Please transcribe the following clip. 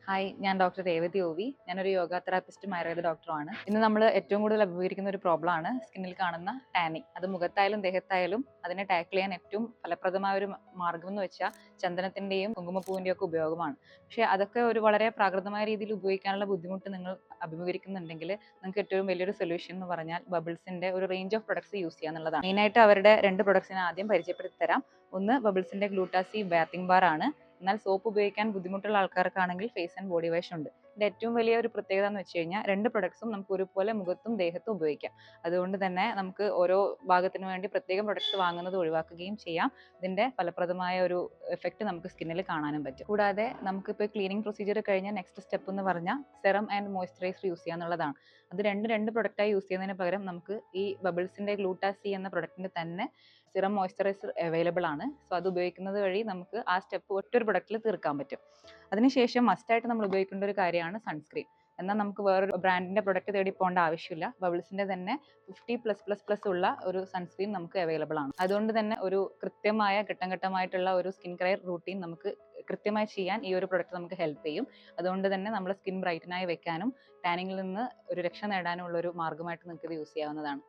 Hi, ഞാൻ doctor Revathi O. ഞാനൊരു യോഗ തെറാപ്പിസ്റ്റും ആയുർവേദ ഡോക്ടറുമാണ്. ഇന്ന് നമ്മൾ ഏറ്റവും കൂടുതൽ അഭിമുഖീകരിക്കുന്ന ഒരു പ്രോബ്ലമാണ് സ്കിന്നിൽ കാണുന്ന ടാനിങ്. അത് മുഖത്തായാലും ദേഹത്തായാലും അതിനെ ടാക്കിൾ ചെയ്യാൻ ഏറ്റവും ഫലപ്രദമായ ഒരു മാർഗ്ഗം എന്ന് വെച്ചാൽ ചന്ദനത്തിന്റെയും കുങ്കുമപ്പൂവിന്റെയും ഒക്കെ ഉപയോഗമാണ്. പക്ഷേ അതൊക്കെ ഒരു വളരെ പ്രാകൃതമായ രീതിയിൽ ഉപയോഗിക്കാനുള്ള ബുദ്ധിമുട്ട് നിങ്ങൾ അഭിമുഖീകരിക്കുന്നുണ്ടെങ്കിൽ നിങ്ങൾക്ക് ഏറ്റവും വലിയൊരു സൊല്യൂഷൻ എന്ന് പറഞ്ഞാൽ ബബിൾസിന്റെ ഒരു റേഞ്ച് ഓഫ് പ്രൊഡക്ട്സ് യൂസ് ചെയ്യുക എന്നുള്ളതാണ്. മെയിനായിട്ട് അവരുടെ 2 പ്രൊഡക്ട്സിനെ ആദ്യം പരിചയപ്പെടുത്തി തരാം. ഒന്ന് ബബിൾസിന്റെ ഗ്ലൂട്ടാസി ബാത്തിംഗ് ബാർ ആണ്. എന്നാൽ സോപ്പ് ഉപയോഗിക്കാൻ ബുദ്ധിമുട്ടുള്ള ആൾക്കാർക്കാണെങ്കിൽ ഫേസ് ആൻഡ് ബോഡി വാഷ് ഉണ്ട്. ഇതിന്റെ ഏറ്റവും വലിയ ഒരു പ്രത്യേകത എന്ന് വെച്ച് കഴിഞ്ഞാൽ 2 പ്രൊഡക്ട്സും നമുക്ക് ഒരുപോലെ മുഖത്തും ദേഹത്തും ഉപയോഗിക്കാം. അതുകൊണ്ട് തന്നെ നമുക്ക് ഓരോ ഭാഗത്തിന് വേണ്ടി പ്രത്യേകം പ്രൊഡക്ട്സ് വാങ്ങുന്നത് ഒഴിവാക്കുകയും ചെയ്യാം. ഇതിന്റെ ഫലപ്രദമായ ഒരു എഫക്റ്റ് നമുക്ക് സ്കിന്നിൽ കാണാനും പറ്റും. കൂടാതെ നമുക്കിപ്പോൾ ക്ലീനിങ് പ്രൊസീജിയർ കഴിഞ്ഞ നെക്സ്റ്റ് സ്റ്റെപ്പ് എന്ന് പറഞ്ഞാൽ സെറം ആൻഡ് മോയ്സ്ചറൈസർ യൂസ് ചെയ്യുക എന്നുള്ളതാണ്. അത് രണ്ട് പ്രൊഡക്റ്റായി യൂസ് ചെയ്യുന്നതിന് പകരം നമുക്ക് ഈ ബബിൾസിന്റെ ഗ്ലൂട്ടാസി എന്ന പ്രൊഡക്റ്റിന്റെ തന്നെ സിറം മോയ്സ്ചറൈസർ അവൈലബിൾ ആണ്. സോ അത് ഉപയോഗിക്കുന്നത് വഴി നമുക്ക് ആ സ്റ്റെപ്പ് ഒറ്റൊരു പ്രൊഡക്റ്റിൽ തീർക്കാൻ പറ്റും. അതിനുശേഷം മസ്റ്റായിട്ട് നമ്മൾ ഉപയോഗിക്കേണ്ട ഒരു കാര്യമാണ് സൺസ്ക്രീൻ. എന്നാൽ നമുക്ക് വേറൊരു ബ്രാൻഡിന്റെ പ്രൊഡക്റ്റ് തേടി പോകേണ്ട ആവശ്യമില്ല. ബബിൾസിന്റെ തന്നെ 50+++ ഉള്ള ഒരു സൺസ്ക്രീൻ നമുക്ക് അവൈലബിൾ ആണ്. അതുകൊണ്ട് തന്നെ ഒരു കൃത്യമായ ഘട്ടമായിട്ടുള്ള ഒരു സ്കിൻ കെയർ റൂട്ടീൻ നമുക്ക് കൃത്യമായി ചെയ്യാൻ ഈ ഒരു പ്രൊഡക്റ്റ് നമുക്ക് ഹെൽപ്പ് ചെയ്യും. അതുകൊണ്ട് തന്നെ നമ്മുടെ സ്കിൻ ബ്രൈറ്റനായി വെക്കാനും ടാനിങ്ങിൽ നിന്ന് ഒരു രക്ഷ നേടാനും ഉള്ള ഒരു മാർഗ്ഗമായിട്ട് നിങ്ങൾക്ക് ഇത് യൂസ് ചെയ്യാവുന്നതാണ്.